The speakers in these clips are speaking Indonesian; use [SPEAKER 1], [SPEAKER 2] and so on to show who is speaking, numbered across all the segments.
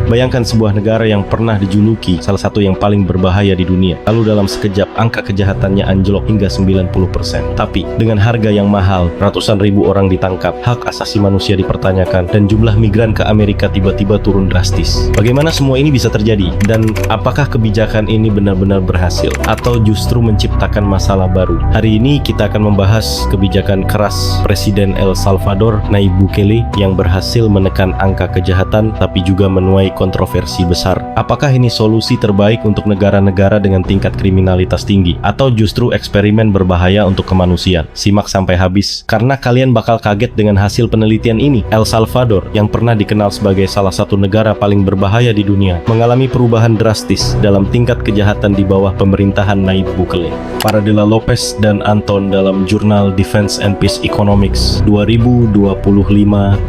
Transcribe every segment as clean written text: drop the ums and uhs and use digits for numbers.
[SPEAKER 1] Bayangkan sebuah negara yang pernah dijuluki salah satu yang paling berbahaya di dunia, lalu dalam sekejap angka kejahatannya anjlok hingga 90%. Tapi dengan harga yang mahal, ratusan ribu orang ditangkap, hak asasi manusia dipertanyakan, dan jumlah migran ke Amerika tiba-tiba turun drastis. Bagaimana semua ini bisa terjadi? Dan apakah kebijakan ini benar-benar berhasil? Atau justru menciptakan masalah baru? Hari ini kita akan membahas kebijakan keras Presiden El Salvador, Nayib Bukele, yang berhasil menekan angka kejahatan tapi juga menuai kontroversi besar. Apakah ini solusi terbaik untuk negara-negara dengan tingkat kriminalitas tinggi? Atau justru eksperimen berbahaya untuk kemanusiaan? Simak sampai habis, karena kalian bakal kaget dengan hasil penelitian ini. El Salvador, yang pernah dikenal sebagai salah satu negara paling berbahaya di dunia, mengalami perubahan drastis dalam tingkat kejahatan di bawah pemerintahan Nayib Bukele. Paradela Lopez dan Anton dalam jurnal Defense and Peace Economics 2025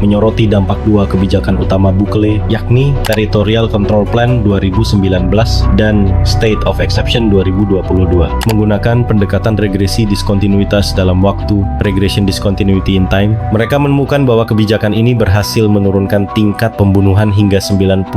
[SPEAKER 1] menyoroti dampak dua kebijakan utama Bukele, yakni Territorial Control Plan 2019 dan State of Exception 2022. Menggunakan pendekatan regresi diskontinuitas dalam waktu, regression discontinuity in time, mereka menemukan bahwa kebijakan ini berhasil menurunkan tingkat pembunuhan hingga 90%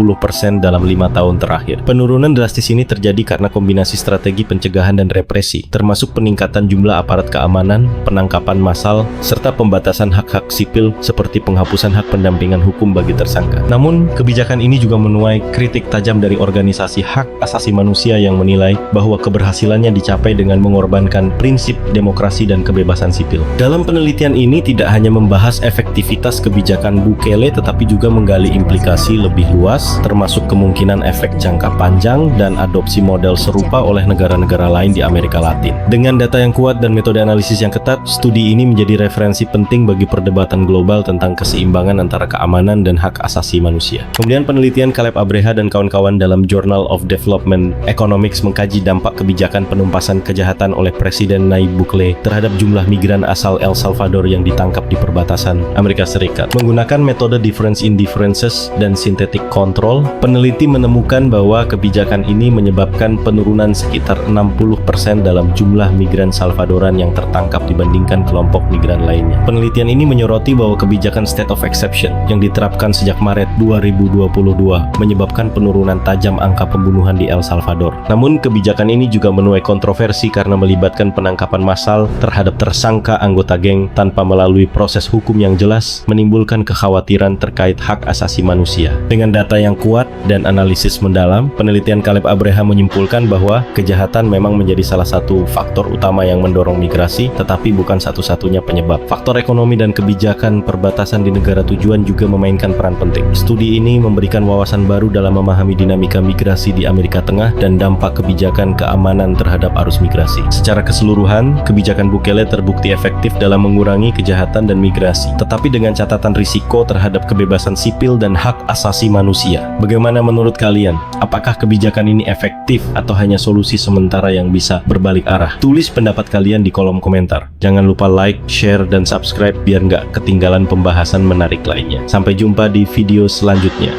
[SPEAKER 1] dalam 5 tahun terakhir. Penurunan drastis ini terjadi karena kombinasi strategi pencegahan dan represi, termasuk peningkatan jumlah aparat keamanan, penangkapan massal, serta pembatasan hak-hak sipil seperti penghapusan hak pendampingan hukum bagi tersangka. Namun, kebijakan ini juga menuai kritik tajam dari organisasi hak asasi manusia yang menilai bahwa keberhasilannya dicapai dengan mengorbankan prinsip demokrasi dan kebebasan sipil. Dalam penelitian ini tidak hanya membahas efektivitas kebijakan Bukele, tetapi juga menggali implikasi lebih luas, termasuk kemungkinan efek jangka panjang dan adopsi model serupa oleh negara-negara lain di Amerika Latin. Dengan data yang kuat dan metode analisis yang ketat, studi ini menjadi referensi penting bagi perdebatan global tentang keseimbangan antara keamanan dan hak asasi manusia. Kemudian penelitian Caleb Abreha dan kawan-kawan dalam Journal of Development Economics mengkaji dampak kebijakan penumpasan kejahatan oleh Presiden Nayib Bukele terhadap jumlah migran asal El Salvador yang ditangkap di perbatasan Amerika Serikat. Menggunakan metode difference in differences dan synthetic control, peneliti menemukan bahwa kebijakan ini menyebabkan penurunan sekitar 60% dalam jumlah migran Salvadoran yang tertangkap dibandingkan kelompok migran lainnya. Penelitian ini menyoroti bahwa kebijakan State of Exception yang diterapkan sejak Maret 2022 menyebabkan penurunan tajam angka pembunuhan di El Salvador. Namun, kebijakan ini juga menuai kontroversi karena melibatkan penangkapan massal terhadap tersangka anggota geng tanpa melalui proses hukum yang jelas, menimbulkan kekhawatiran terkait hak asasi manusia. Dengan data yang kuat dan analisis mendalam, penelitian Caleb Abreha menyimpulkan bahwa kejahatan memang menjadi salah satu faktor utama yang mendorong migrasi, tetapi bukan satu-satunya penyebab. Faktor ekonomi dan kebijakan perbatasan di negara tujuan juga memainkan peran penting. Studi ini memberikan wawasan baru dalam memahami dinamika migrasi di Amerika Tengah dan dampak kebijakan keamanan terhadap arus migrasi. Secara keseluruhan, kebijakan Bukele terbukti efektif dalam mengurangi kejahatan dan migrasi, tetapi dengan catatan risiko terhadap kebebasan sipil dan hak asasi manusia. Bagaimana menurut kalian? Apakah kebijakan ini efektif atau hanya solusi sementara yang bisa berbalik arah? Tulis pendapat kalian di kolom komentar. Jangan lupa like, share, dan subscribe biar nggak ketinggalan pembahasan menarik lainnya. Sampai jumpa di video selanjutnya.